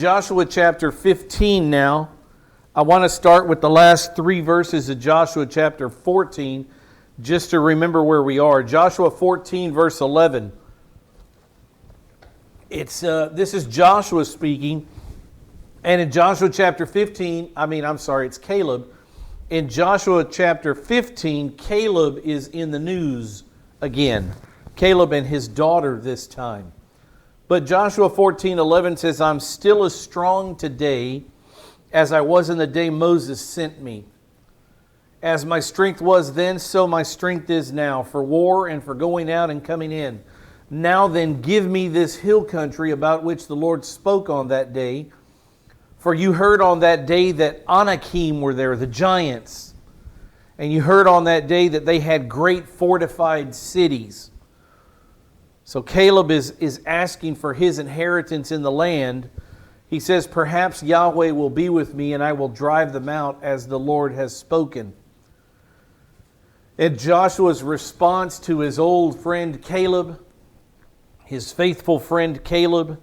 Joshua chapter 15 now. I want to start with the last three verses of Joshua chapter 14, just to remember where we are. Joshua 14, verse 11. This is Joshua speaking. And in Joshua chapter 15, it's Caleb. In Joshua chapter 15, Caleb is in the news again. Caleb and his daughter this time. But Joshua 14:11 says, I'm still as strong today as I was in the day Moses sent me. As my strength was then, so my strength is now, for war and for going out and coming in. Now then, give me this hill country about which the Lord spoke on that day. For you heard on that day that Anakim were there, the giants. And you heard on that day that they had great fortified cities. So Caleb is asking for his inheritance in the land. He says, perhaps Yahweh will be with me and I will drive them out as the Lord has spoken. And Joshua's response to his old friend Caleb, his faithful friend Caleb,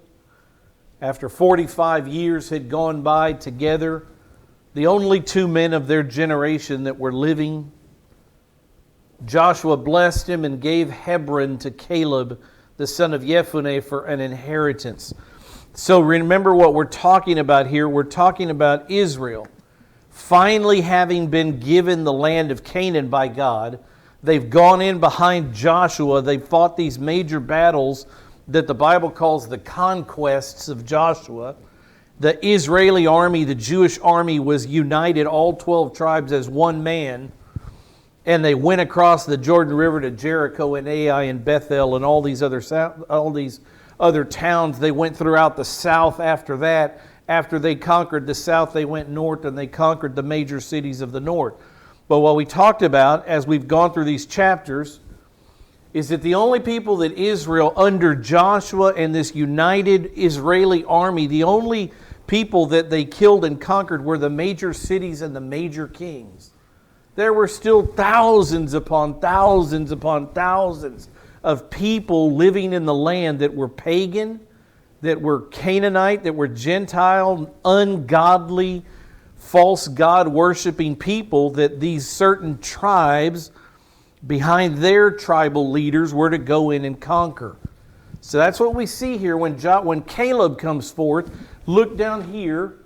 after 45 years had gone by together, the only two men of their generation that were living, Joshua blessed him and gave Hebron to Caleb, the son of Jephunneh, for an inheritance. So remember what we're talking about here. We're talking about Israel finally having been given the land of Canaan by God. They've gone in behind Joshua. They've fought these major battles that the Bible calls the conquests of Joshua. The Israeli army, the Jewish army, was united, all 12 tribes, as one man. And they went across the Jordan River to Jericho and Ai and Bethel and all these other towns. They went throughout the south after that. After they conquered the south, they went north and they conquered the major cities of the north. But what we talked about as we've gone through these chapters is that the only people that Israel, under Joshua and this united Israeli army, the only people that they killed and conquered were the major cities and the major kings. There were still thousands upon thousands upon thousands of people living in the land that were pagan, that were Canaanite, that were Gentile, ungodly, false God-worshiping people, that these certain tribes behind their tribal leaders were to go in and conquer. So that's what we see here when Caleb comes forth. Look down here.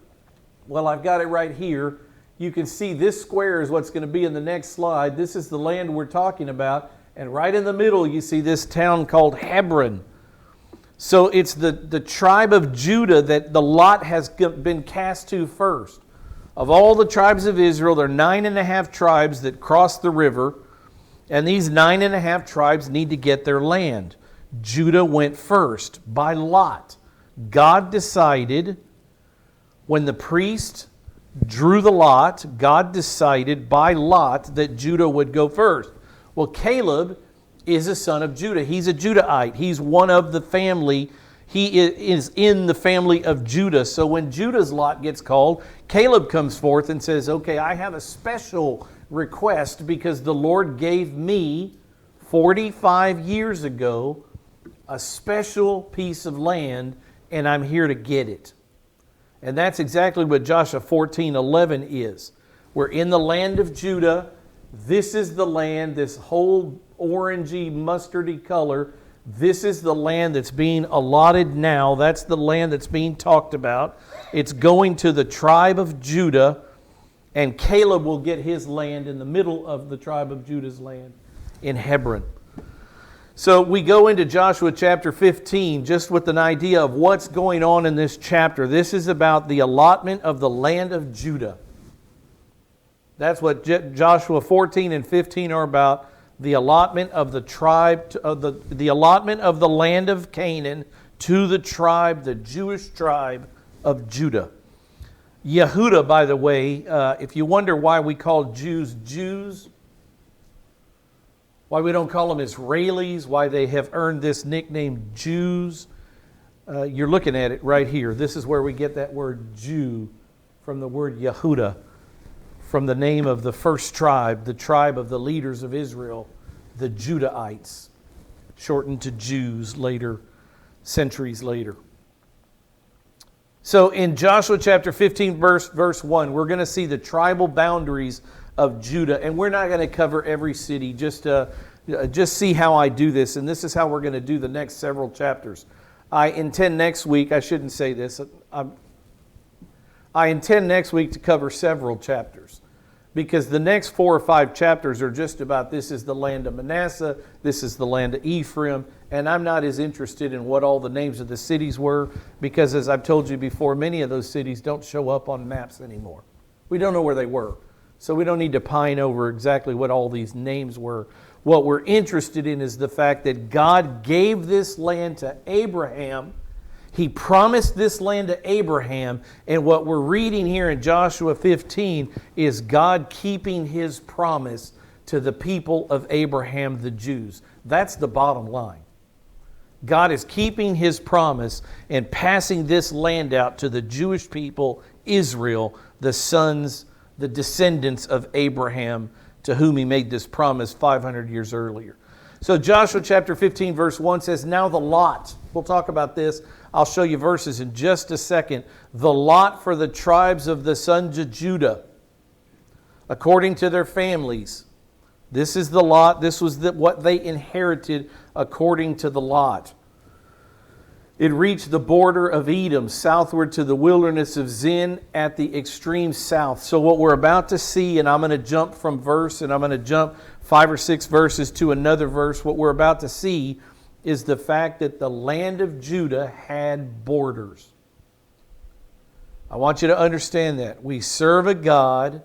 Well, I've got it right here. You can see this square is what's going to be in the next slide. This is the land we're talking about. And right in the middle, you see this town called Hebron. So it's the tribe of Judah that the lot has been cast to first. Of all the tribes of Israel, there are 9.5 tribes that cross the river. And these 9.5 tribes need to get their land. Judah went first by lot. God decided when the priest drew the lot, God decided by lot that Judah would go first. Well, Caleb is a son of Judah. He's a Judahite. He's one of the family. He is in the family of Judah. So when Judah's lot gets called, Caleb comes forth and says, okay, I have a special request because the Lord gave me 45 years ago a special piece of land and I'm here to get it. And that's exactly what Joshua 14:11 is. We're in the land of Judah. This is the land, this whole orangey, mustardy color. This is the land that's being allotted now. That's the land that's being talked about. It's going to the tribe of Judah, and Caleb will get his land in the middle of the tribe of Judah's land in Hebron. So we go into Joshua chapter 15 just with an idea of what's going on in this chapter. This is about the allotment of the land of Judah. That's what Joshua 14 and 15 are about. The allotment of the tribe, the allotment of the land of Canaan to the tribe, the Jewish tribe of Judah. Yehudah, by the way, if you wonder why we call Jews Jews, why we don't call them Israelis, why they have earned this nickname Jews, you're looking at it right here. This is where we get that word Jew from the word Yehudah, from the name of the first tribe, the tribe of the leaders of Israel, the Judahites, shortened to Jews later, centuries later. So in Joshua chapter 15, verse 1, we're going to see the tribal boundaries of Judah. And we're not going to cover every city. Just see how I do this. And this is how we're going to do the next several chapters. I intend next week, I shouldn't say this, I intend next week to cover several chapters. Because the next 4 or 5 chapters are just about this is the land of Manasseh, this is the land of Ephraim, and I'm not as interested in what all the names of the cities were, because as I've told you before, many of those cities don't show up on maps anymore. We don't know where they were, so we don't need to pine over exactly what all these names were. What we're interested in is the fact that God gave this land to Abraham. He promised this land to Abraham, and what we're reading here in Joshua 15 is God keeping His promise to the people of Abraham, the Jews. That's the bottom line. God is keeping His promise and passing this land out to the Jewish people, Israel, the descendants of Abraham, to whom He made this promise 500 years earlier. So Joshua chapter 15 verse 1 says, now the lot. We'll talk about this. I'll show you verses in just a second. The lot for the tribes of the sons of Judah, according to their families. This is the lot. This was what they inherited according to the lot. It reached the border of Edom, southward to the wilderness of Zin at the extreme south. So what we're about to see, and I'm going to jump from verse, and I'm going to jump 5 or 6 verses to another verse. What we're about to see is the fact that the land of Judah had borders. I want you to understand that. We serve a God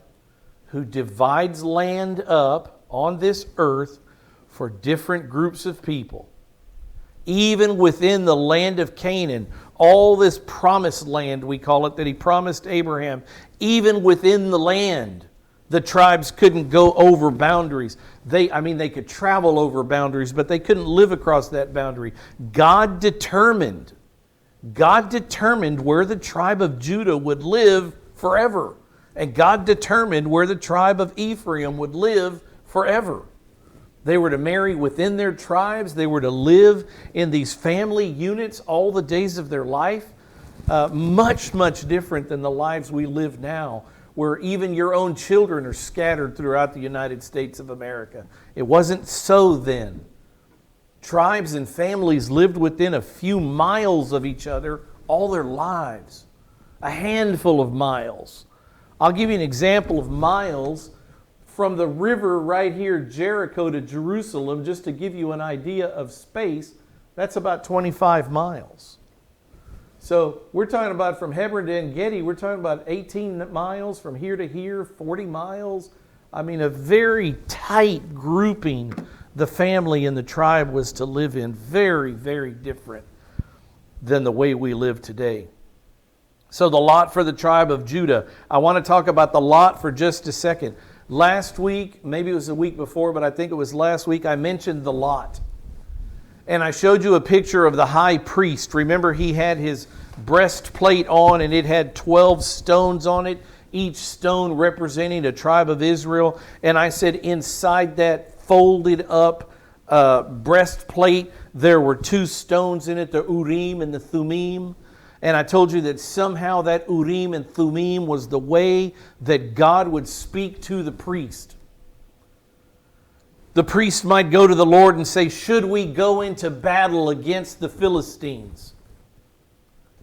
who divides land up on this earth for different groups of people. Even within the land of Canaan, all this promised land, we call it, that He promised Abraham, even within the land, the tribes couldn't go over boundaries. They could travel over boundaries, but they couldn't live across that boundary. God determined where the tribe of Judah would live forever. And God determined where the tribe of Ephraim would live forever. They were to marry within their tribes. They were to live in these family units all the days of their life. Much, much different than the lives we live now, where even your own children are scattered throughout the United States of America. It wasn't so then. Tribes and families lived within a few miles of each other all their lives. A handful of miles. I'll give you an example of miles from the river right here, Jericho to Jerusalem, just to give you an idea of space. That's about 25 miles. So we're talking about from Hebron to En-Gedi, we're talking about 18 miles from here to here, 40 miles. I mean, a very tight grouping the family and the tribe was to live in. Very, very different than the way we live today. So the lot for the tribe of Judah. I want to talk about the lot for just a second. Last week, maybe it was the week before, but I think it was last week, I mentioned the lot. And I showed you a picture of the high priest. Remember, he had his breastplate on and it had 12 stones on it, each stone representing a tribe of Israel. And I said inside that folded up breastplate, there were 2 stones in it, the Urim and the Thummim. And I told you that somehow that Urim and Thummim was the way that God would speak to the priest. The priest might go to the Lord and say, should we go into battle against the Philistines?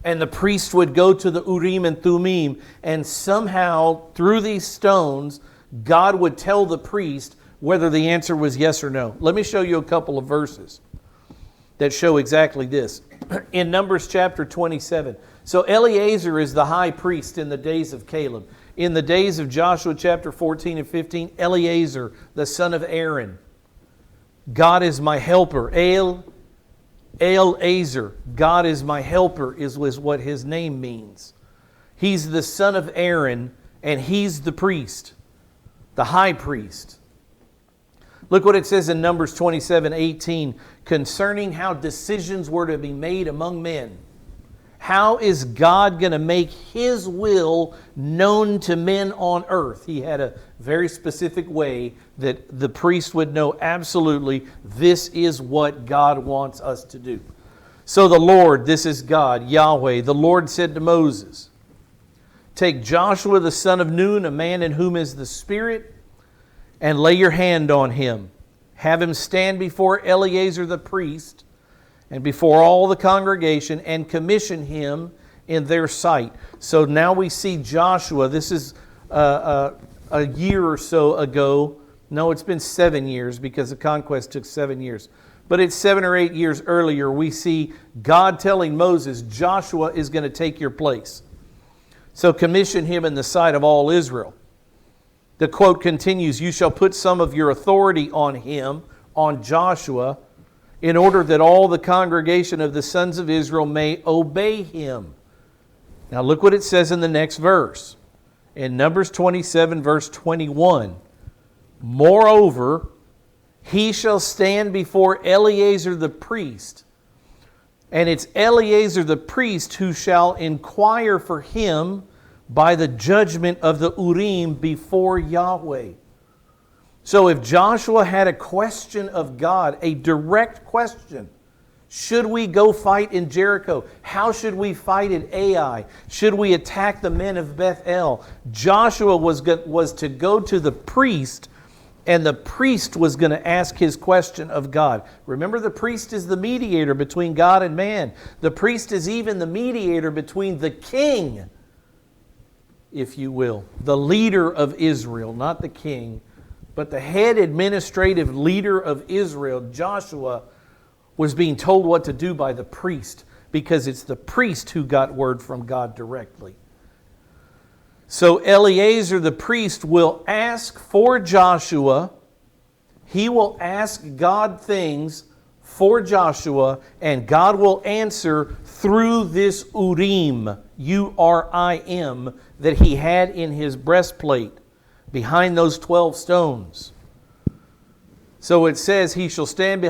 And the priest would go to the Urim and Thummim, and somehow through these stones, God would tell the priest whether the answer was yes or no. Let me show you a couple of verses that show exactly this. In Numbers chapter 27. So Eleazar is the high priest in the days of Caleb. In the days of Joshua chapter 14 and 15, Eleazar, the son of Aaron. God is my helper. Eleazar, God is my helper, is what his name means. He's the son of Aaron, and he's the priest, the high priest. Look what it says in Numbers 27:18 concerning how decisions were to be made among men. How is God going to make His will known to men on earth? He had a very specific way that the priest would know absolutely this is what God wants us to do. So the Lord, this is God, Yahweh, the Lord said to Moses, take Joshua the son of Nun, a man in whom is the Spirit, and lay your hand on him. Have him stand before Eleazar the priest and before all the congregation, and commission him in their sight. So now we see Joshua. This is a year or so ago. No, it's been 7 years because the conquest took 7 years. But it's 7 or 8 years earlier, we see God telling Moses, Joshua is going to take your place. So commission him in the sight of all Israel. The quote continues, you shall put some of your authority on him, on Joshua, in order that all the congregation of the sons of Israel may obey him. Now look what it says in the next verse. In Numbers 27, verse 21. Moreover, he shall stand before Eleazar the priest. And it's Eleazar the priest who shall inquire for him by the judgment of the Urim before Yahweh. So if Joshua had a question of God, a direct question, should we go fight in Jericho? How should we fight in Ai? Should we attack the men of Bethel? Joshua was to go to the priest, and the priest was going to ask his question of God. Remember, the priest is the mediator between God and man. The priest is even the mediator between the king, if you will, the leader of Israel, not the king, but the head administrative leader of Israel. Joshua was being told what to do by the priest, because it's the priest who got word from God directly. So Eleazar the priest will ask for Joshua. He will ask God things for Joshua, and God will answer through this Urim, U-R-I-M, that he had in his breastplate behind those 12 stones. So it says, he shall stand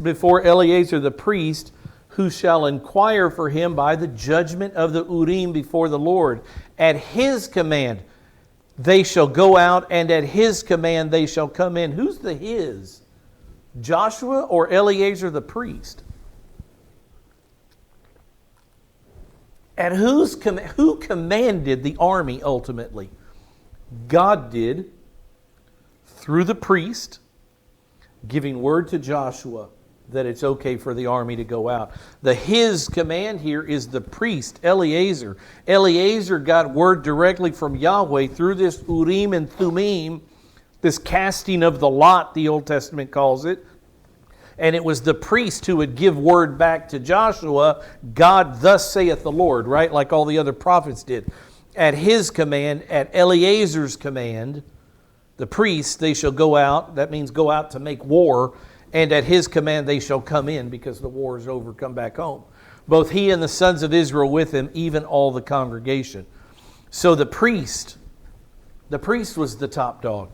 before Eleazar the priest, who shall inquire for him by the judgment of the Urim before the Lord. At his command they shall go out, and at his command they shall come in. Who's the his? Joshua or Eleazar the priest? And who commanded the army ultimately? God did, through the priest, giving word to Joshua that it's okay for the army to go out. The his command here is the priest, Eleazar. Eleazar got word directly from Yahweh through this Urim and Thummim, this casting of the lot, the Old Testament calls it. And it was the priest who would give word back to Joshua, God, thus saith the Lord, right? Like all the other prophets did. At his command, at Eleazar's command, the priests, they shall go out. That means go out to make war. And at his command they shall come in, because the war is over, come back home. Both he and the sons of Israel with him, even all the congregation. So the priest was the top dog.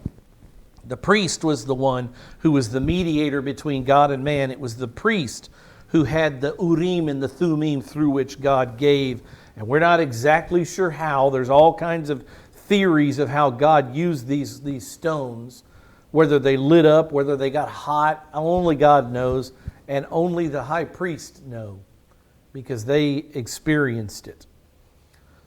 The priest was the one who was the mediator between God and man. It was the priest who had the Urim and the Thummim through which God gave. And we're not exactly sure how. There's all kinds of theories of how God used these stones. Whether they lit up, whether they got hot, only God knows, and only the high priest know, because they experienced it.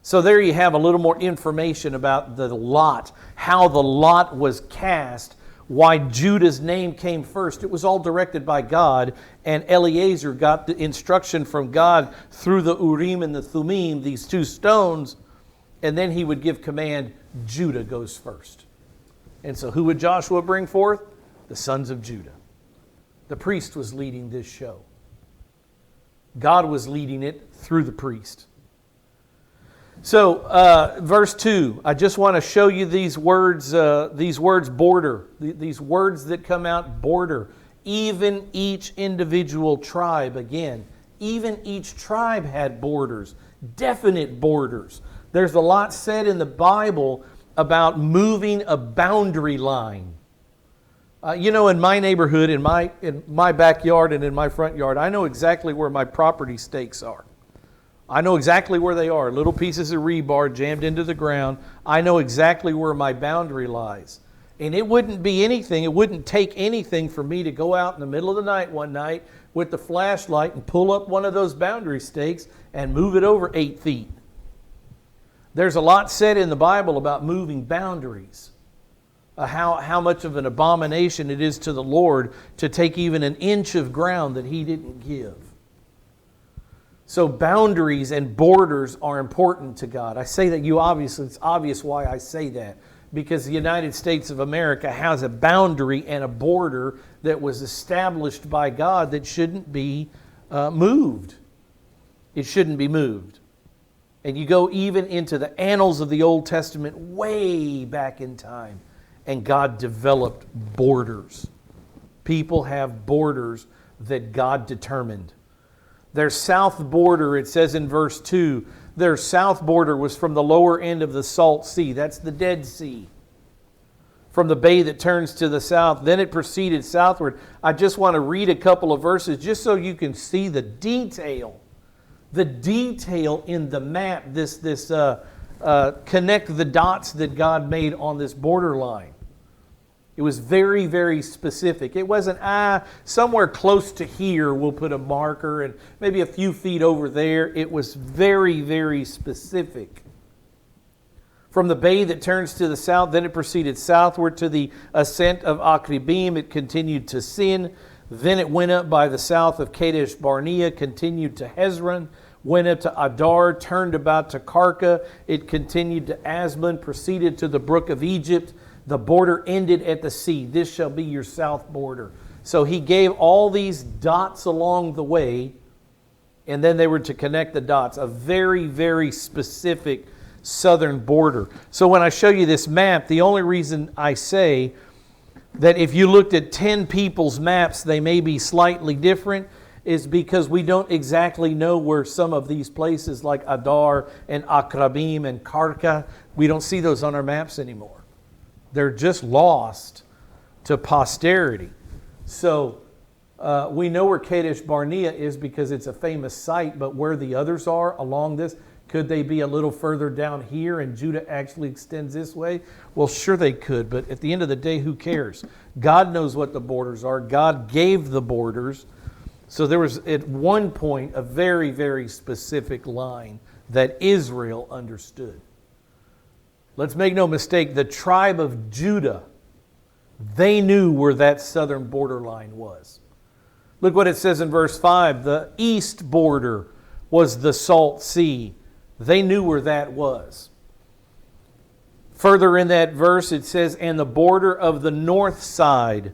So there you have a little more information about the lot, how the lot was cast, why Judah's name came first. It was all directed by God, and Eleazar got the instruction from God through the Urim and the Thummim, these two stones, and then he would give command, Judah goes first. And so who would Joshua bring forth? The sons of Judah. The priest was leading this show. God was leading it through the priest. So, verse 2, I just want to show you these words border. These words that come out, border. Even each individual tribe, again, even each tribe had borders, definite borders. There's a lot said in the Bible about moving a boundary line. In my neighborhood, in my backyard and in my front yard, I know exactly where my property stakes are. I know exactly where they are, little pieces of rebar jammed into the ground. I know exactly where my boundary lies. And it wouldn't take anything for me to go out in the middle of the night one night, with the flashlight and pull up one of those boundary stakes and move it over 8 feet. There's a lot said in the Bible about moving boundaries. How much of an abomination it is to the Lord to take even an inch of ground that He didn't give. So boundaries and borders are important to God. I say that it's obvious why I say that. Because the United States of America has a boundary and a border that was established by God that shouldn't be moved. It shouldn't be moved. And you go even into the annals of the Old Testament way back in time, and God developed borders. People have borders that God determined. Their south border, it says in verse 2, their south border was from the lower end of the Salt Sea. That's the Dead Sea. From the bay that turns to the south. Then it proceeded southward. I just want to read a couple of verses just so you can see the detail. The detail in the map. Connect the dots that God made on this borderline. It was very, very specific. It wasn't, somewhere close to here we'll put a marker and maybe a few feet over there. It was very, very specific. From the bay that turns to the south, then it proceeded southward to the ascent of Akribim. It continued to Sin. Then it went up by the south of Kadesh Barnea, continued to Hezron, went up to Adar, turned about to Karka. It continued to Asmon, proceeded to the brook of Egypt. The border ended at the sea. This shall be your south border. So He gave all these dots along the way, and then they were to connect the dots. A very, very specific southern border. So when I show you this map, the only reason I say that if you looked at 10 people's maps, they may be slightly different, is because we don't exactly know where some of these places like Adar and Akrabim and Karka, we don't see those on our maps anymore. They're just lost to posterity. So we know where Kadesh Barnea is because it's a famous site, but where the others are along this, could they be a little further down here and Judah actually extends this way? Well, sure they could, but at the end of the day, who cares? God knows what the borders are. God gave the borders. So there was at one point a very, very specific line that Israel understood. Let's make no mistake, the tribe of Judah, they knew where that southern borderline was. Look what it says in verse 5. The east border was the Salt Sea. They knew where that was. Further in that verse it says, and the border of the north side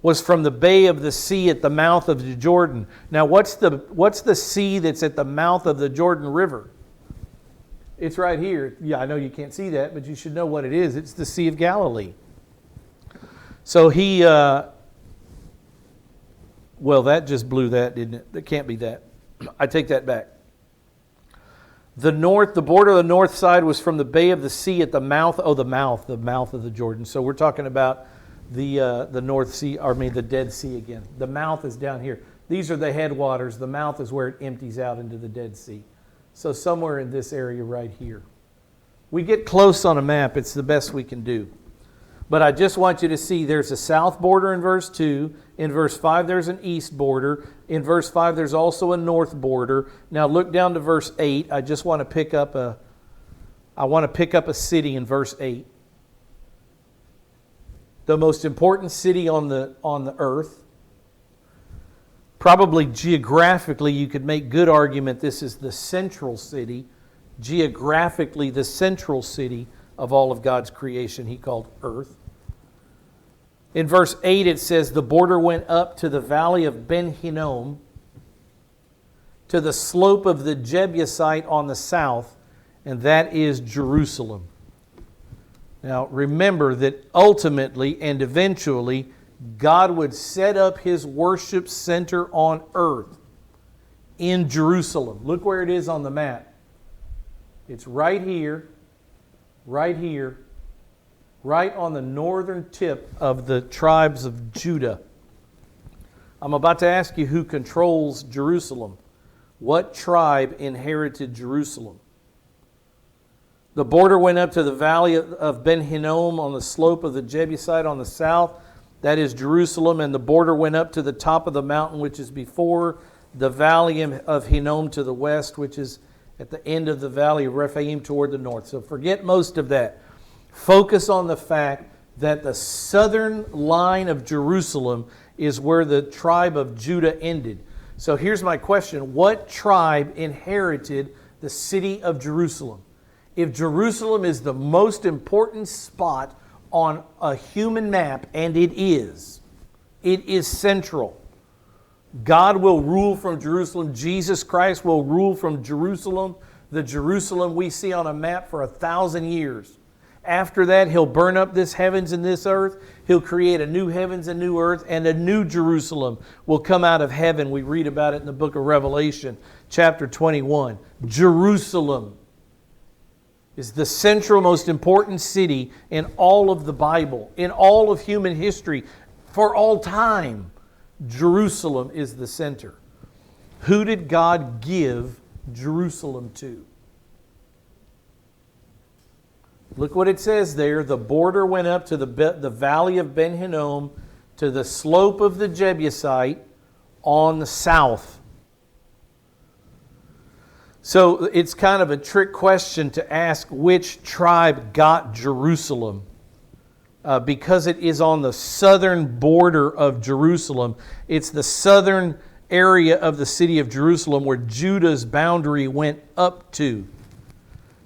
was from the bay of the sea at the mouth of the Jordan. Now what's the sea that's at the mouth of the Jordan River? It's right here. Yeah, I know you can't see that, but you should know what it is. It's the Sea of Galilee. So that just blew that, didn't it? It can't be that. I take that back. The border of the north side was from the bay of the sea at the mouth of the Jordan. So we're talking about the North Sea, the Dead Sea again. The mouth is down here. These are the headwaters. The mouth is where it empties out into the Dead Sea. So somewhere in this area right here. We get close on a map. It's the best we can do. But I just want you to see there's a south border in verse 2. In verse 5 there's an east border. In verse 5 there's also a north border. Now look down to verse 8. I just want to pick up a city in verse 8. The most important city on the earth. Probably geographically, you could make good argument this is the central city. Geographically, the central city of all of God's creation He called earth. In verse 8 it says, the border went up to the valley of Ben Hinnom, to the slope of the Jebusite on the south, and that is Jerusalem. Now remember that ultimately and eventually God would set up His worship center on earth in Jerusalem. Look where it is on the map. It's right here, right on the northern tip of the tribes of Judah. I'm about to ask you who controls Jerusalem. What tribe inherited Jerusalem? The border went up to the valley of Ben Hinnom on the slope of the Jebusite on the south, that is Jerusalem, and the border went up to the top of the mountain, which is before the valley of Hinnom to the west, which is at the end of the valley of Rephaim toward the north. So forget most of that. Focus on the fact that the southern line of Jerusalem is where the tribe of Judah ended. So here's my question. What tribe inherited the city of Jerusalem? If Jerusalem is the most important spot on a human map, and it is central. God will rule from Jerusalem. Jesus Christ will rule from Jerusalem, the Jerusalem we see on a map for 1,000 years. After that, He'll burn up this heavens and this earth. He'll create a new heavens and new earth, and a new Jerusalem will come out of heaven. We read about it in the book of Revelation, chapter 21. Jerusalem is the central, most important city in all of the Bible, in all of human history, for all time. Jerusalem is the center. Who did God give Jerusalem to? Look what it says there. The border went up to the valley of Ben Hinnom, to the slope of the Jebusite on the south. So it's kind of a trick question to ask which tribe got Jerusalem. Because it is on the southern border of Jerusalem. It's the southern area of the city of Jerusalem where Judah's boundary went up to.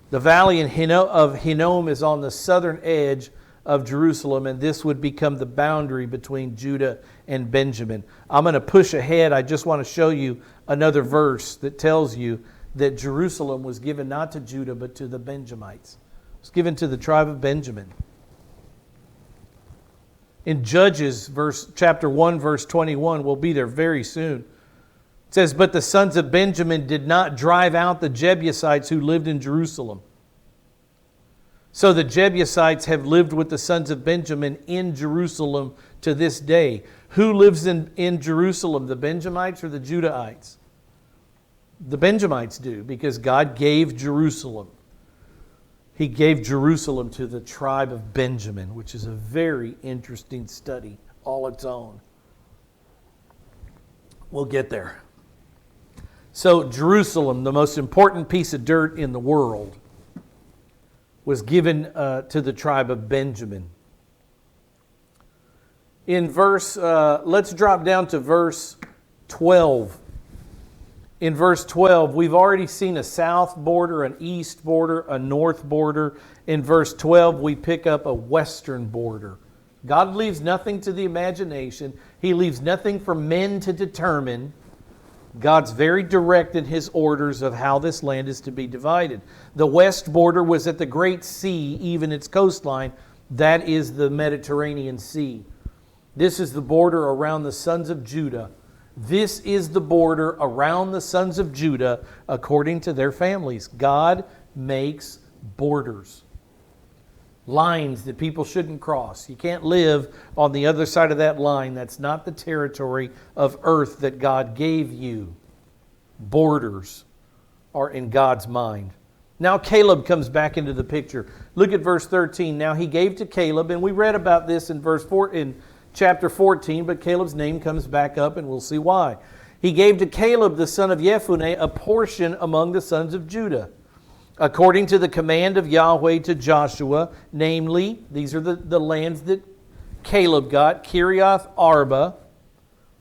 The valley of Hinnom is on the southern edge of Jerusalem, and this would become the boundary between Judah and Benjamin. I'm going to push ahead. I just want to show you another verse that tells you that Jerusalem was given not to Judah but to the Benjamites. It was given to the tribe of Benjamin. In Judges, chapter 1, verse 21, we'll be there very soon. It says, "But the sons of Benjamin did not drive out the Jebusites who lived in Jerusalem." So the Jebusites have lived with the sons of Benjamin in Jerusalem to this day. Who lives in Jerusalem, the Benjamites or the Judahites? The Benjamites do, because God gave Jerusalem. He gave Jerusalem to the tribe of Benjamin, which is a very interesting study all its own. We'll get there. So Jerusalem, the most important piece of dirt in the world, was given to the tribe of Benjamin. Let's drop down to verse 12. In verse 12, we've already seen a south border, an east border, a north border. In verse 12, we pick up a western border. God leaves nothing to the imagination. He leaves nothing for men to determine. God's very direct in His orders of how this land is to be divided. The west border was at the Great Sea, even its coastline. That is the Mediterranean Sea. This is the border around the sons of Judah. This is the border around the sons of Judah according to their families. God makes borders. Lines that people shouldn't cross. You can't live on the other side of that line. That's not the territory of earth that God gave you. Borders are in God's mind. Now Caleb comes back into the picture. Look at verse 13. Now he gave to Caleb, and we read about this in chapter 14, but Caleb's name comes back up, and we'll see why. He gave to Caleb the son of Jephunneh a portion among the sons of Judah, according to the command of Yahweh to Joshua, namely, these are the lands that Caleb got, Kiriath Arba,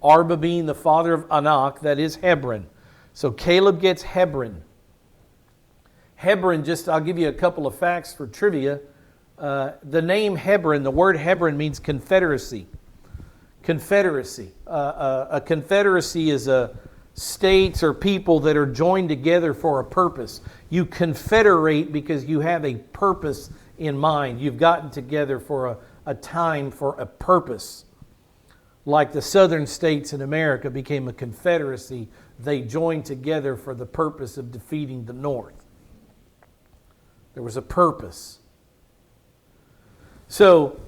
Arba being the father of Anak, that is Hebron. So Caleb gets Hebron. Hebron, I'll give you a couple of facts for trivia. The name Hebron, the word Hebron means confederacy. Confederacy. A confederacy is a states or people that are joined together for a purpose. You confederate because you have a purpose in mind. You've gotten together for a time for a purpose. Like the southern states in America became a confederacy, they joined together for the purpose of defeating the north. There was a purpose. So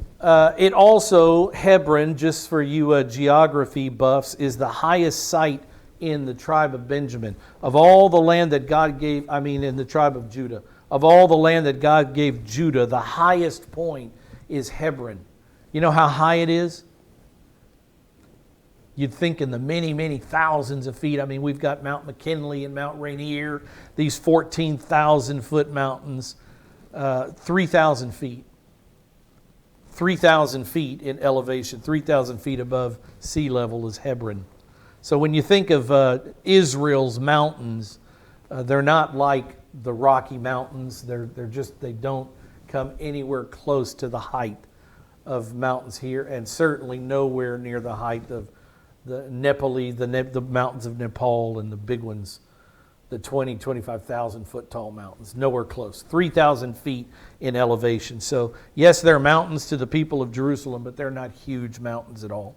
it also, Hebron, just for you geography buffs, is the highest site in the tribe of Benjamin. Of all the land that God gave, in the tribe of Judah. Of all the land that God gave Judah, the highest point is Hebron. You know how high it is? You'd think in the many, many thousands of feet. I mean, we've got Mount McKinley and Mount Rainier, these 14,000-foot mountains, 3,000 feet. 3,000 feet in elevation, 3,000 feet above sea level is Hebron. So when you think of Israel's mountains, they're not like the Rocky Mountains. They don't come anywhere close to the height of mountains here, and certainly nowhere near the height of the Nepali, the mountains of Nepal, and the big ones, the 25,000 foot tall mountains. Nowhere close. 3,000 feet in elevation. So yes, they're mountains to the people of Jerusalem, but they're not huge mountains at all.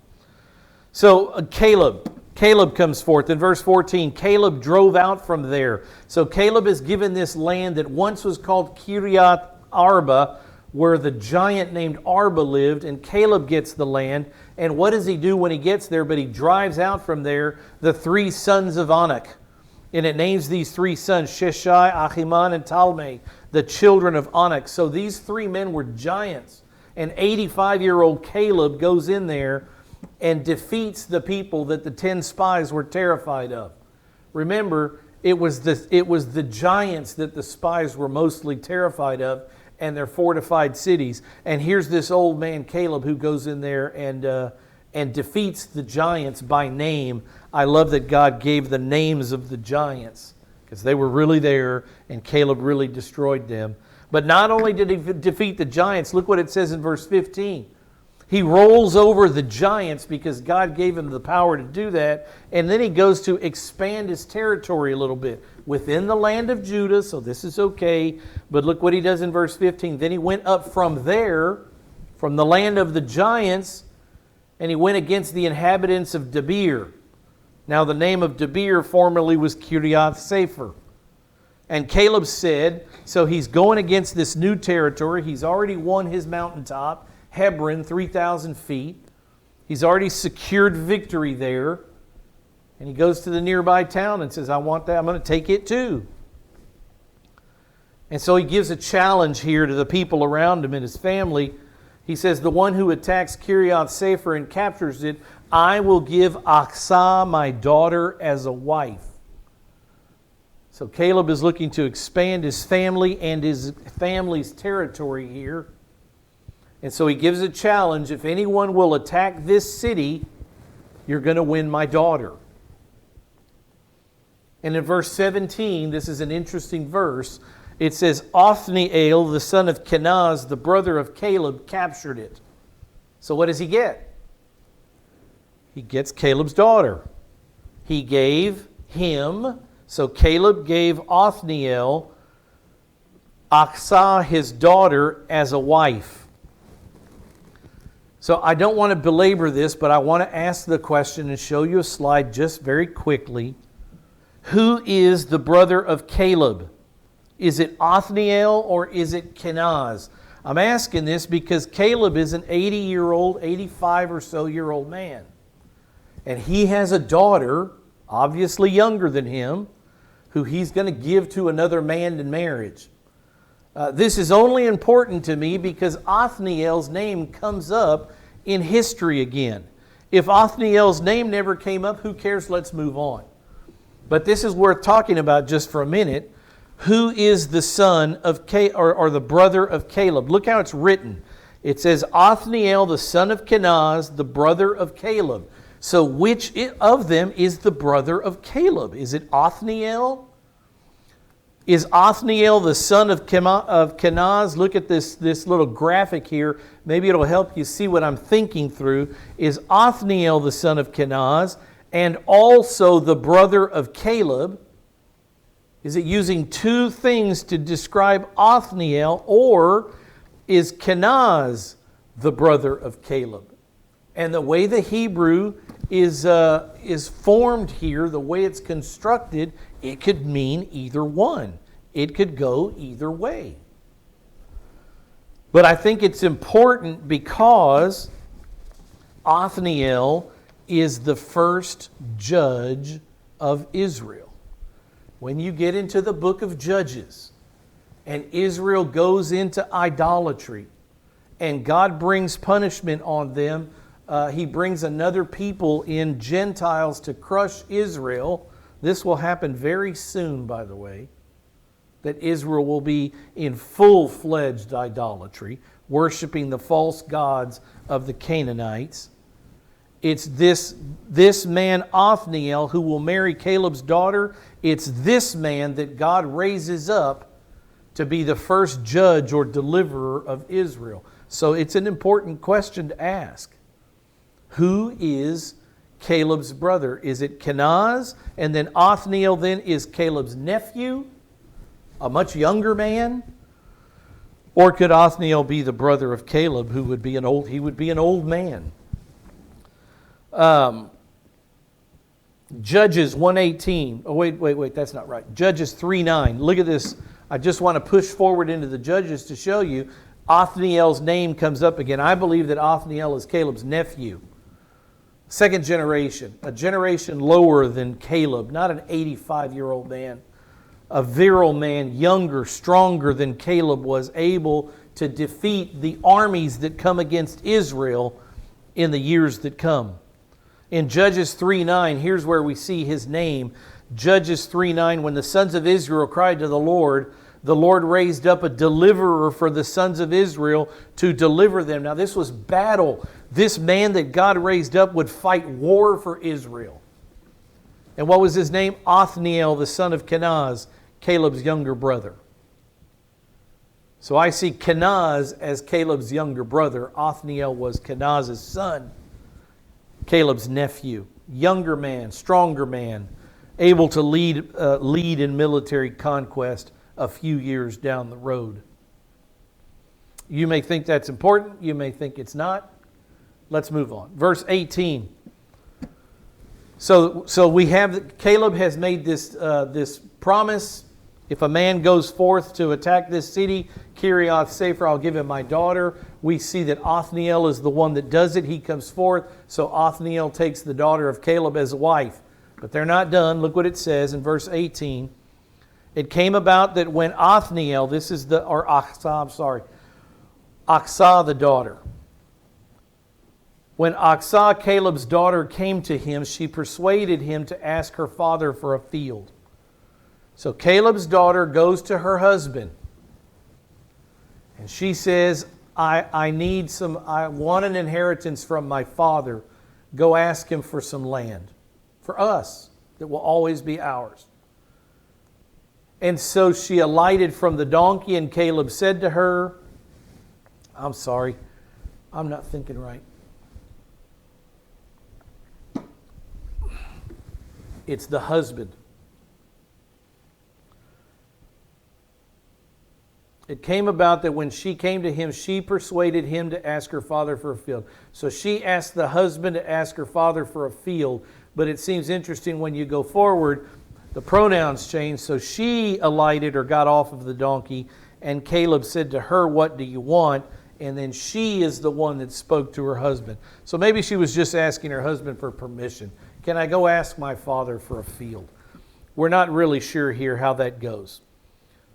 So Caleb comes forth. In verse 14, Caleb drove out from there. So Caleb is given this land that once was called Kiriath Arba, where the giant named Arba lived, and Caleb gets the land. And what does he do when he gets there? But he drives out from there the 3 sons of Anak. And it names these 3 sons, Sheshai, Ahiman, and Talmai, the children of Anak. So these 3 men were giants. And 85-year-old Caleb goes in there and defeats the people that the 10 spies were terrified of. Remember, it was the giants that the spies were mostly terrified of, and their fortified cities. And here's this old man Caleb who goes in there and defeats the giants by name. I love that God gave the names of the giants, because they were really there, and Caleb really destroyed them. But not only did he defeat the giants, look what it says in verse 15. He rolls over the giants because God gave him the power to do that. And then he goes to expand his territory a little bit within the land of Judah. So this is okay. But look what he does in verse 15. Then he went up from there, from the land of the giants, and he went against the inhabitants of Debir. Now the name of Debir formerly was Kiriath Sefer. And Caleb said, so he's going against this new territory. He's already won his mountaintop. Hebron, 3,000 feet. He's already secured victory there. And he goes to the nearby town and says, I want that. I'm going to take it too. And so he gives a challenge here to the people around him and his family. He says, the one who attacks Kiriath Sefer and captures it, I will give Achsah, my daughter, as a wife. So Caleb is looking to expand his family and his family's territory here. And so he gives a challenge. If anyone will attack this city, you're going to win my daughter. And in verse 17, this is an interesting verse. It says, Othniel, the son of Kenaz, the brother of Caleb, captured it. So what does he get? He gets Caleb's daughter. He gave him, so Caleb gave Othniel, Achsah, his daughter, as a wife. So I don't want to belabor this, but I want to ask the question and show you a slide just very quickly. Who is the brother of Caleb? Is it Othniel or is it Kenaz? I'm asking this because Caleb is an 80-year-old, 85 or so year old man. And he has a daughter, obviously younger than him, who he's going to give to another man in marriage. This is only important to me because Othniel's name comes up in history again. If Othniel's name never came up, who cares? Let's move on. But this is worth talking about just for a minute. Who is the son of or the brother of Caleb? Look how it's written. It says Othniel, the son of Kenaz, the brother of Caleb. So which of them is the brother of Caleb? Is it Othniel? Is Othniel the son of Kenaz? Look at this little graphic here. Maybe it'll help you see what I'm thinking through. Is Othniel the son of Kenaz and also the brother of Caleb? Is it using 2 things to describe Othniel, or is Kenaz the brother of Caleb? And the way the Hebrew is formed here, the way it's constructed, it could mean either one. It could go either way. But I think it's important because Othniel is the first judge of Israel. When you get into the book of Judges and Israel goes into idolatry and God brings punishment on them, He brings another people in, Gentiles, to crush Israel. This will happen very soon, by the way, that Israel will be in full-fledged idolatry, worshiping the false gods of the Canaanites. It's this man, Othniel, who will marry Caleb's daughter. It's this man that God raises up to be the first judge or deliverer of Israel. So it's an important question to ask. Who is Caleb's brother? Is it Kenaz? And then Othniel then is Caleb's nephew, a much younger man? Or could Othniel be the brother of Caleb, who would be an old man? Judges 1:18. Oh, wait, that's not right. Judges 3:9. Look at this. I just want to push forward into the Judges to show you Othniel's name comes up again. I believe that Othniel is Caleb's nephew. Second generation, a generation lower than Caleb, not an 85-year-old man. A virile man, younger, stronger than Caleb, was able to defeat the armies that come against Israel in the years that come. In Judges 3:9, here's where we see his name. Judges 3:9, when the sons of Israel cried to the Lord raised up a deliverer for the sons of Israel to deliver them. Now this was battle. This man that God raised up would fight war for Israel. And what was his name? Othniel, the son of Kenaz, Caleb's younger brother. So I see Kenaz as Caleb's younger brother. Othniel was Kenaz's son, Caleb's nephew. Younger man, stronger man, able to lead in military conquest a few years down the road. You may think that's important. You may think it's not. Let's move on. Verse 18. So we have, Caleb has made this promise. If a man goes forth to attack this city, Kiriath Sefer, I'll give him my daughter. We see that Othniel is the one that does it. He comes forth. So Othniel takes the daughter of Caleb as a wife. But they're not done. Look what it says in verse 18. It came about that when Othniel, Achsah the daughter. When Achsah, Caleb's daughter, came to him, she persuaded him to ask her father for a field. So Caleb's daughter goes to her husband. And she says, I want an inheritance from my father. Go ask him for some land. For us, that will always be ours. And so she alighted from the donkey, and Caleb said to her, I'm sorry, I'm not thinking right. It's the husband. It came about that when she came to him, she persuaded him to ask her father for a field. So she asked the husband to ask her father for a field. But it seems interesting when you go forward, the pronouns change. So she alighted or got off of the donkey, and Caleb said to her, what do you want? And then she is the one that spoke to her husband. So maybe she was just asking her husband for permission. Can I go ask my father for a field? We're not really sure here how that goes.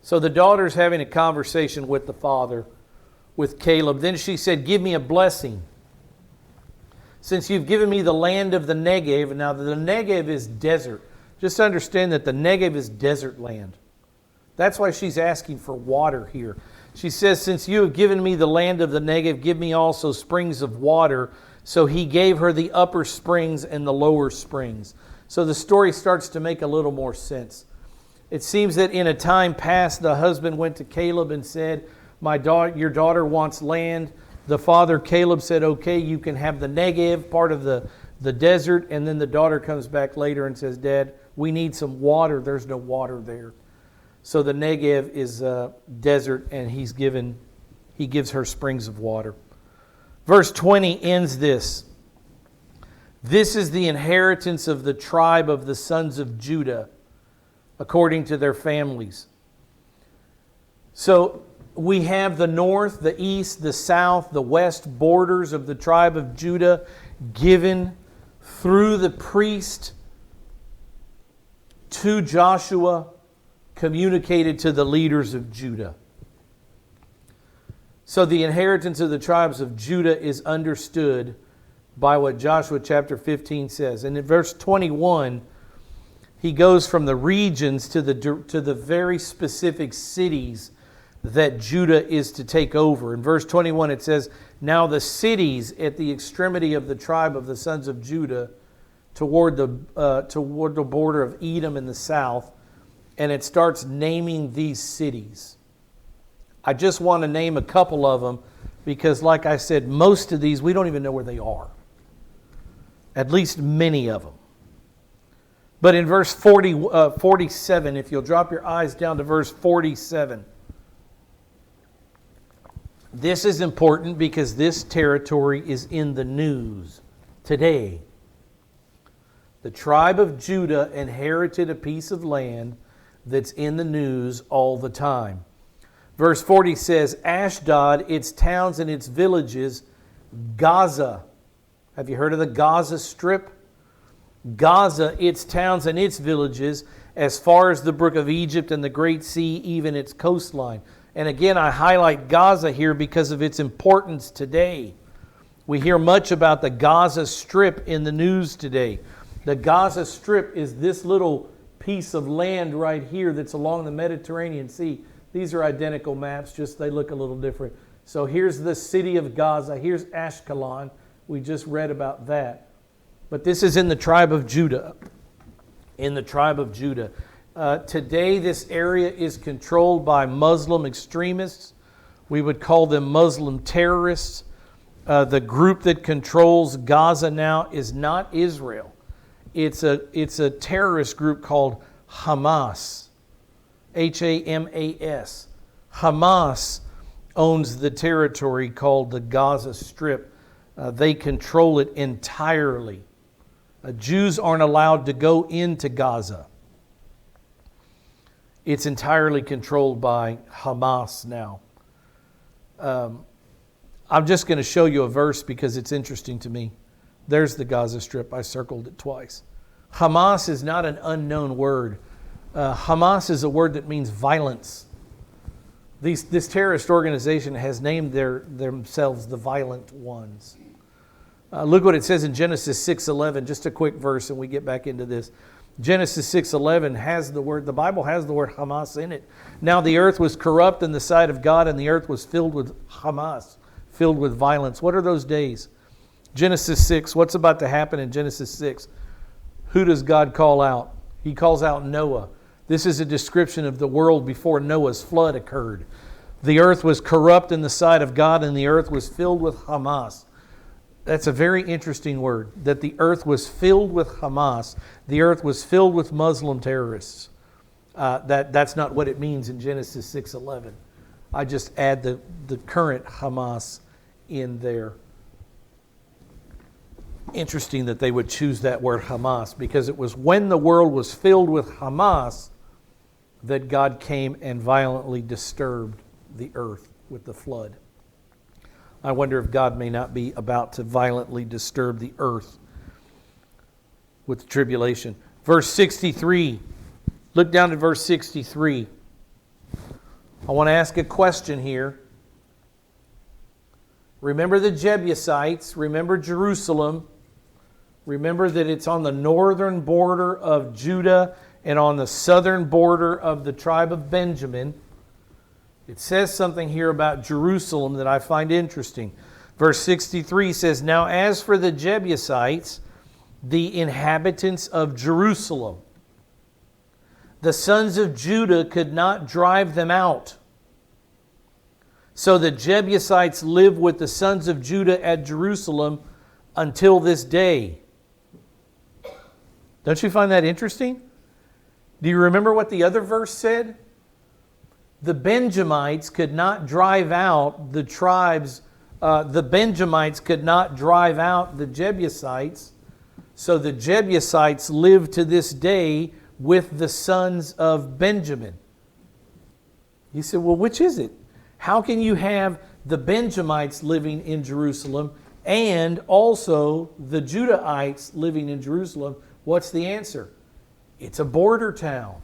So the daughter's having a conversation with the father, with Caleb. Then she said, give me a blessing. Since you've given me the land of the Negev. Now the Negev is desert. Just understand that the Negev is desert land. That's why she's asking for water here. She says, since you have given me the land of the Negev, give me also springs of water. So he gave her the upper springs and the lower springs. So the story starts to make a little more sense. It seems that in a time past, the husband went to Caleb and said, your daughter wants land. The father, Caleb, said, okay, you can have the Negev, part of the desert. And then the daughter comes back later and says, Dad, we need some water. There's no water there. So the Negev is desert, and he gives her springs of water. Verse 20 ends this. This is the inheritance of the tribe of the sons of Judah, according to their families. So we have the north, the east, the south, the west borders of the tribe of Judah given through the priest to Joshua, communicated to the leaders of Judah. So the inheritance of the tribes of Judah is understood by what Joshua chapter 15 says. And in verse 21, he goes from the regions to the very specific cities that Judah is to take over. In verse 21 it says, now the cities at the extremity of the tribe of the sons of Judah toward the border of Edom in the south, and it starts naming these cities. I just want to name a couple of them because, like I said, most of these we don't even know where they are. At least many of them. But in verse 47, if you'll drop your eyes down to verse 47, this is important because this territory is in the news today. The tribe of Judah inherited a piece of land that's in the news all the time. Verse 40 says, Ashdod, its towns and its villages, Gaza. Have you heard of the Gaza Strip? Gaza, its towns and its villages, as far as the brook of Egypt and the Great Sea, even its coastline. And again, I highlight Gaza here because of its importance today. We hear much about the Gaza Strip in the news today. The Gaza Strip is this little piece of land right here that's along the Mediterranean Sea. These are identical maps, just they look a little different. So here's the city of Gaza. Here's Ashkelon. We just read about that. But this is in the tribe of Judah. In the tribe of Judah. Today, this area is controlled by Muslim extremists. We would call them Muslim terrorists. The group that controls Gaza now is not Israel. It's a terrorist group called Hamas. Hamas. Hamas owns the territory called the Gaza Strip. They control it entirely. Jews aren't allowed to go into Gaza. It's entirely controlled by Hamas now. I'm just going to show you a verse because it's interesting to me. There's the Gaza Strip. I circled it twice. Hamas is not an unknown word. Hamas is a word that means violence. This terrorist organization has named themselves the violent ones. Look what it says in Genesis 6:11. Just a quick verse and we get back into this. Genesis 6:11 has the Bible has the word Hamas in it. Now the earth was corrupt in the sight of God, and the earth was filled with Hamas, filled with violence. What are those days? Genesis 6. What's about to happen in Genesis 6? Who does God call out? He calls out Noah. This is a description of the world before Noah's flood occurred. The earth was corrupt in the sight of God, and the earth was filled with Hamas. That's a very interesting word, that the earth was filled with Hamas. The earth was filled with Muslim terrorists. That's not what it means in Genesis 6:11. I just add the current Hamas in there. Interesting that they would choose that word Hamas, because it was when the world was filled with Hamas that God came and violently disturbed the earth with the flood. I wonder if God may not be about to violently disturb the earth with the tribulation. Verse 63. Look down at verse 63. I want to ask a question here. Remember the Jebusites. Remember Jerusalem. Remember that it's on the northern border of Judah and on the southern border of the tribe of Benjamin. It says something here about Jerusalem that I find interesting. Verse 63 says, Now as for the Jebusites, the inhabitants of Jerusalem, the sons of Judah could not drive them out. So the Jebusites live with the sons of Judah at Jerusalem until this day. Don't you find that interesting? Do you remember what the other verse said? The Benjamites could not drive out the tribes. The Benjamites could not drive out the Jebusites. So the Jebusites live to this day with the sons of Benjamin. You said, well, which is it? How can you have the Benjamites living in Jerusalem and also the Judahites living in Jerusalem? What's the answer? It's a border town.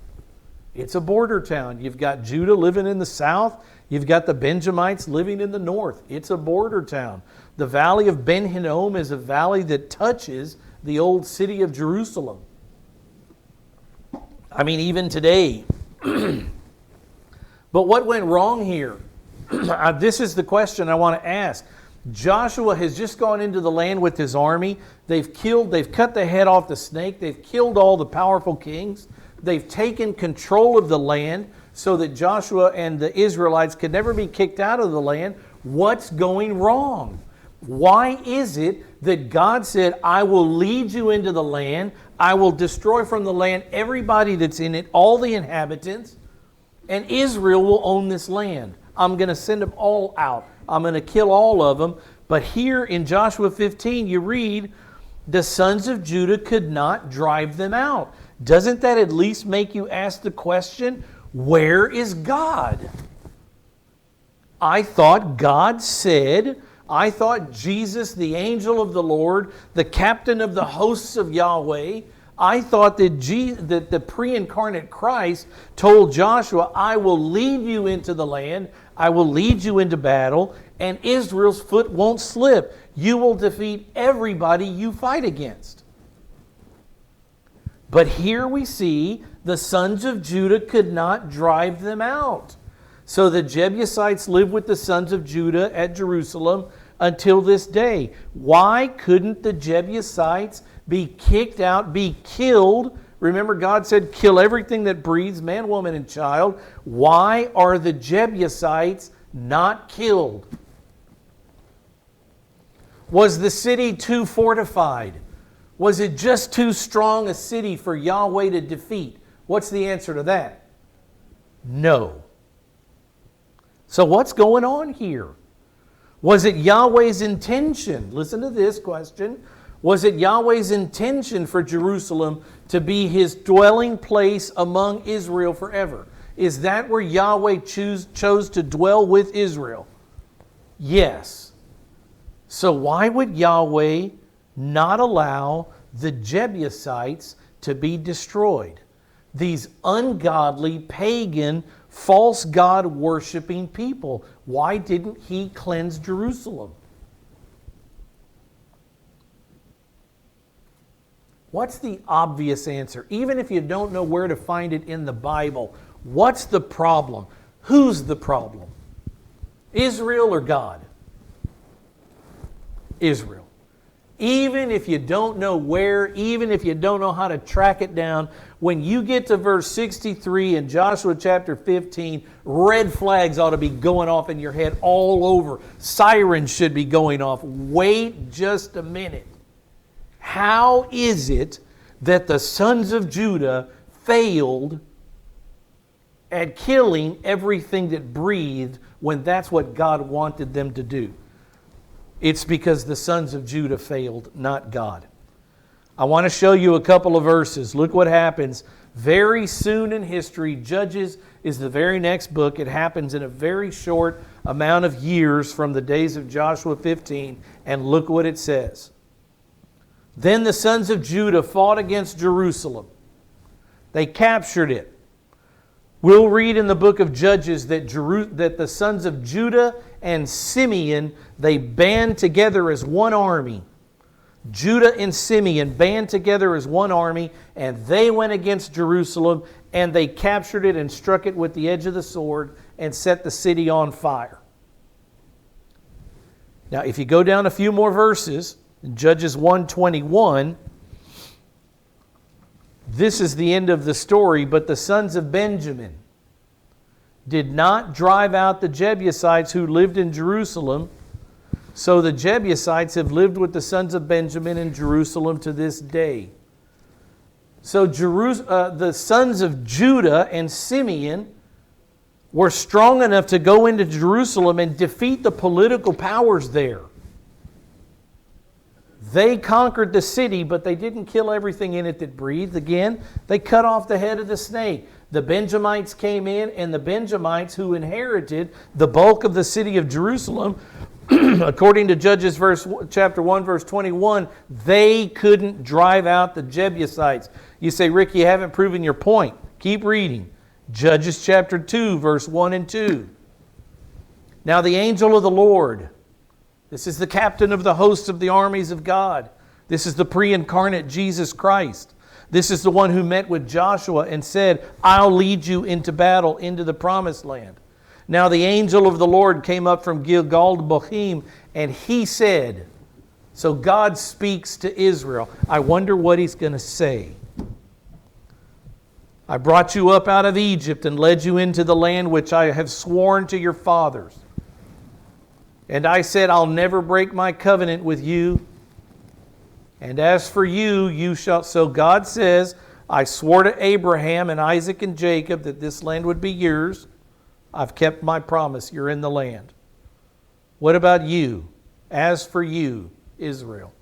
It's a border town. You've got Judah living in the south. You've got the Benjamites living in the north. It's a border town. The valley of Ben Hinnom is a valley that touches the old city of Jerusalem. I mean, even today. But what went wrong here? This is the question I want to ask. Joshua has just gone into the land with his army. They've cut the head off the snake. They've killed all the powerful kings. They've taken control of the land so that Joshua and the Israelites could never be kicked out of the land. What's going wrong? Why is it that God said, I will lead you into the land, I will destroy from the land everybody that's in it, all the inhabitants, and Israel will own this land? I'm going to send them all out. I'm going to kill all of them. But here in Joshua 15, you read, the sons of Judah could not drive them out. Doesn't that at least make you ask the question, where is God? I thought God said, I thought Jesus, the angel of the Lord, the captain of the hosts of Yahweh, I thought that the pre-incarnate Christ told Joshua, I will lead you into the land, I will lead you into battle, and Israel's foot won't slip. You will defeat everybody you fight against. But here we see the sons of Judah could not drive them out. So the Jebusites live with the sons of Judah at Jerusalem until this day. Why couldn't the Jebusites be kicked out, be killed? Remember, God said, kill everything that breathes, man, woman, and child. Why are the Jebusites not killed? Was the city too fortified? Was it just too strong a city for Yahweh to defeat? What's the answer to that? No. So what's going on here? Was it Yahweh's intention? Listen to this question. Was it Yahweh's intention for Jerusalem to be His dwelling place among Israel forever? Is that where Yahweh chose to dwell with Israel? Yes. So why would Yahweh not allow the Jebusites to be destroyed? These ungodly, pagan, false god worshiping people. Why didn't He cleanse Jerusalem? What's the obvious answer? Even if you don't know where to find it in the Bible, what's the problem? Who's the problem? Israel or God? Israel. Even if you don't know where, even if you don't know how to track it down, when you get to verse 63 in Joshua chapter 15, red flags ought to be going off in your head all over. Sirens should be going off. Wait just a minute. How is it that the sons of Judah failed at killing everything that breathed when that's what God wanted them to do? It's because the sons of Judah failed, not God. I want to show you a couple of verses. Look what happens very soon in history. Judges is the very next book. It happens in a very short amount of years from the days of Joshua 15. And look what it says. Then the sons of Judah fought against Jerusalem. They captured it. We'll read in the book of Judges that the sons of Judah and Simeon, they band together as one army. Judah and Simeon band together as one army, and they went against Jerusalem, and they captured it and struck it with the edge of the sword and set the city on fire. Now, if you go down a few more verses, in Judges 1:21, this is the end of the story. But the sons of Benjamin did not drive out the Jebusites who lived in Jerusalem. So the Jebusites have lived with the sons of Benjamin in Jerusalem to this day. So the sons of Judah and Simeon were strong enough to go into Jerusalem and defeat the political powers there. They conquered the city, but they didn't kill everything in it that breathed. Again, they cut off the head of the snake. The Benjamites came in, and the Benjamites who inherited the bulk of the city of Jerusalem, according to Judges chapter 1, verse 21, they couldn't drive out the Jebusites. You say, Rick, you haven't proven your point. Keep reading. Judges chapter 2, verse 1 and 2. Now the angel of the Lord, this is the captain of the hosts of the armies of God. This is the pre-incarnate Jesus Christ. This is the one who met with Joshua and said, I'll lead you into battle, into the promised land. Now the angel of the Lord came up from Gilgal to Bochim, and he said, so God speaks to Israel. I wonder what he's going to say. I brought you up out of Egypt and led you into the land which I have sworn to your fathers. And I said, I'll never break my covenant with you. And as for you, you shall... So God says, I swore to Abraham and Isaac and Jacob that this land would be yours. I've kept my promise. You're in the land. What about you? As for you, Israel,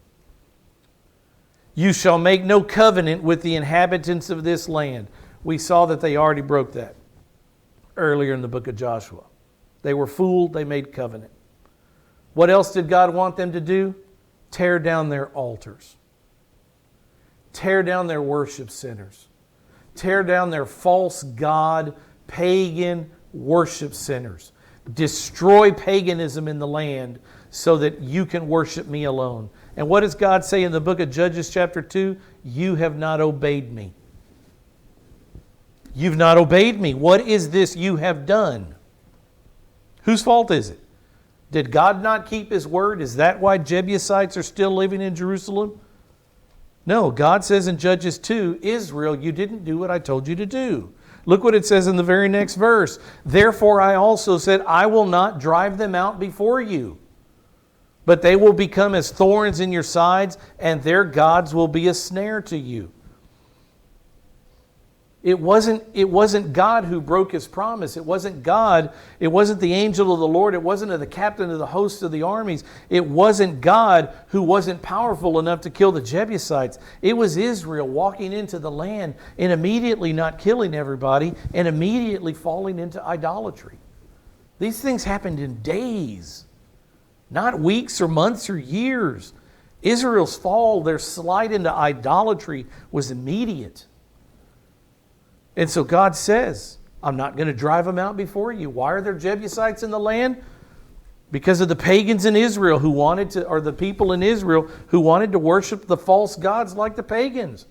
you shall make no covenant with the inhabitants of this land. We saw that they already broke that earlier in the book of Joshua. They were fooled. They made covenant. What else did God want them to do? Tear down their altars. Tear down their worship centers. Tear down their false god, pagan worship centers. Destroy paganism in the land so that you can worship me alone. And what does God say in the book of Judges chapter 2? You have not obeyed me. You've not obeyed me. What is this you have done? Whose fault is it? Did God not keep His word? Is that why Jebusites are still living in Jerusalem? No, God says in Judges 2, Israel, you didn't do what I told you to do. Look what it says in the very next verse. Therefore I also said, I will not drive them out before you, but they will become as thorns in your sides, and their gods will be a snare to you. It wasn't God who broke His promise. It wasn't God. It wasn't the angel of the Lord. It wasn't the captain of the hosts of the armies. It wasn't God who wasn't powerful enough to kill the Jebusites. It was Israel walking into the land and immediately not killing everybody and immediately falling into idolatry. These things happened in days, not weeks or months or years. Israel's fall, their slide into idolatry, was immediate. And so God says, I'm not going to drive them out before you. Why are there Jebusites in the land? Because of the pagans in Israel who wanted to, or the people in Israel who wanted to worship the false gods like the pagans.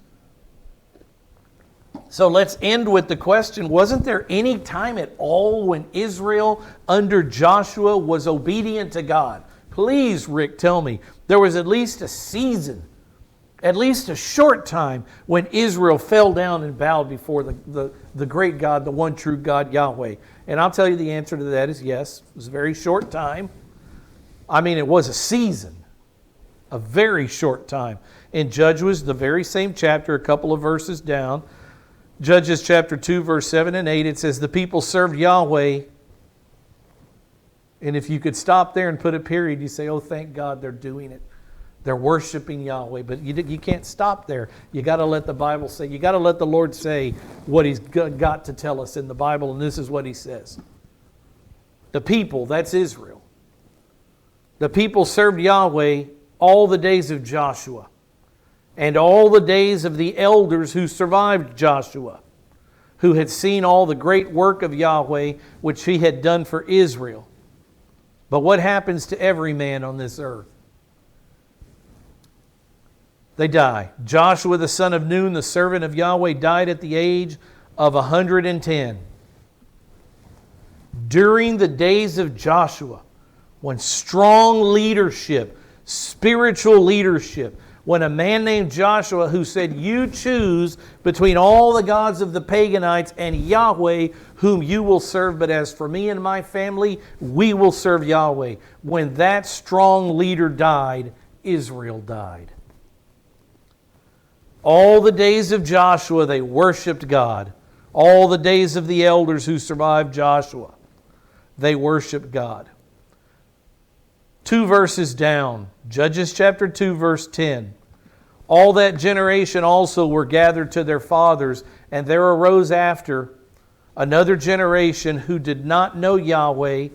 So let's end with the question, wasn't there any time at all when Israel under Joshua was obedient to God? Please, Rick, tell me. There was at least a season, at least a short time, when Israel fell down and bowed before the great God, the one true God, Yahweh. And I'll tell you the answer to that is yes. It was a very short time. I mean, it was a season. A very short time. In Judges, the very same chapter, a couple of verses down, Judges chapter 2, verse 7 and 8, it says, the people served Yahweh. And if you could stop there and put a period, you say, oh, thank God they're doing it. They're worshiping Yahweh, but you can't stop there. You got to let the Bible say, you got to let the Lord say what He's got to tell us in the Bible, and this is what He says. The people, that's Israel. The people served Yahweh all the days of Joshua and all the days of the elders who survived Joshua, who had seen all the great work of Yahweh which He had done for Israel. But what happens to every man on this earth? They die. Joshua the son of Nun, the servant of Yahweh, died at the age of 110. During the days of Joshua, when strong leadership, spiritual leadership, when a man named Joshua who said, you choose between all the gods of the paganites and Yahweh whom you will serve, but as for me and my family, we will serve Yahweh. When that strong leader died, Israel died. All the days of Joshua, they worshiped God. All the days of the elders who survived Joshua, they worshiped God. 2 verses down, Judges chapter 2, verse 10. All that generation also were gathered to their fathers, and there arose after another generation who did not know Yahweh,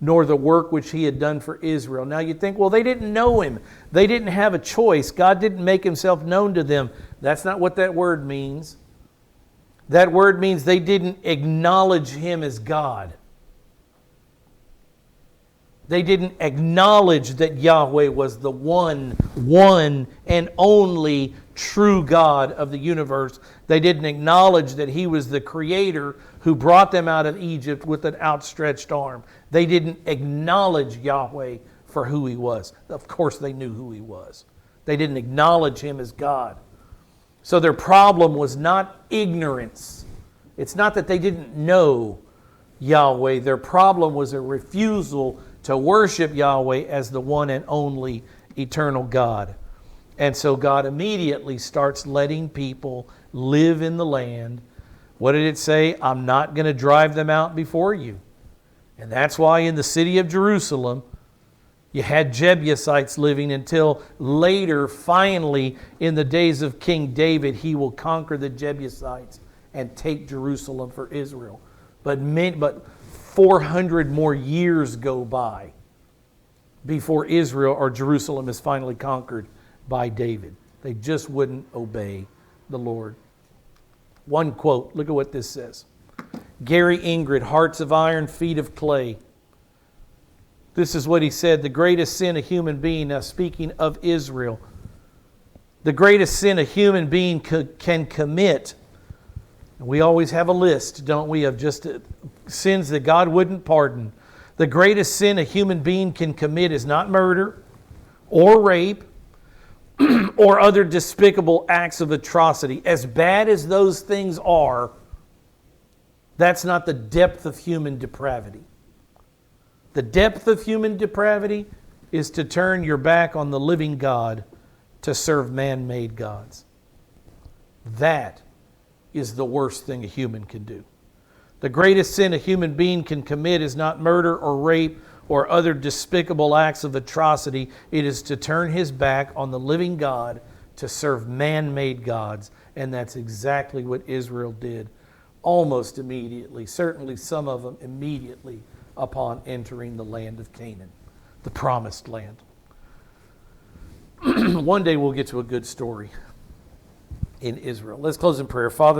nor the work which He had done for Israel. Now you think, well, they didn't know Him. They didn't have a choice. God didn't make Himself known to them. That's not what that word means. That word means they didn't acknowledge Him as God. They didn't acknowledge that Yahweh was the one and only true God of the universe. They didn't acknowledge that He was the Creator who brought them out of Egypt with an outstretched arm. They didn't acknowledge Yahweh for who He was. Of course they knew who He was. They didn't acknowledge Him as God. So their problem was not ignorance. It's not that they didn't know Yahweh. Their problem was a refusal to worship Yahweh as the one and only eternal God. And so God immediately starts letting people live in the land. What did it say? I'm not going to drive them out before you. And that's why in the city of Jerusalem, you had Jebusites living until later, finally, in the days of King David, he will conquer the Jebusites and take Jerusalem for Israel. But 400 more years go by before Israel or Jerusalem is finally conquered by David. They just wouldn't obey the Lord. One quote, look at what this says. Gary Ingrid, Hearts of Iron, Feet of Clay. This is what he said, the greatest sin a human being, now speaking of Israel, the greatest sin a human being can commit. We always have a list, don't we, of just sins that God wouldn't pardon. The greatest sin a human being can commit is not murder or rape or other despicable acts of atrocity. As bad as those things are, that's not the depth of human depravity. The depth of human depravity is to turn your back on the living God to serve man-made gods. That is the worst thing a human can do. The greatest sin a human being can commit is not murder or rape or other despicable acts of atrocity. It is to turn his back on the living God to serve man-made gods. And that's exactly what Israel did almost immediately. Certainly some of them immediately upon entering the land of Canaan, the promised land. One day we'll get to a good story in Israel. Let's close in prayer. Father,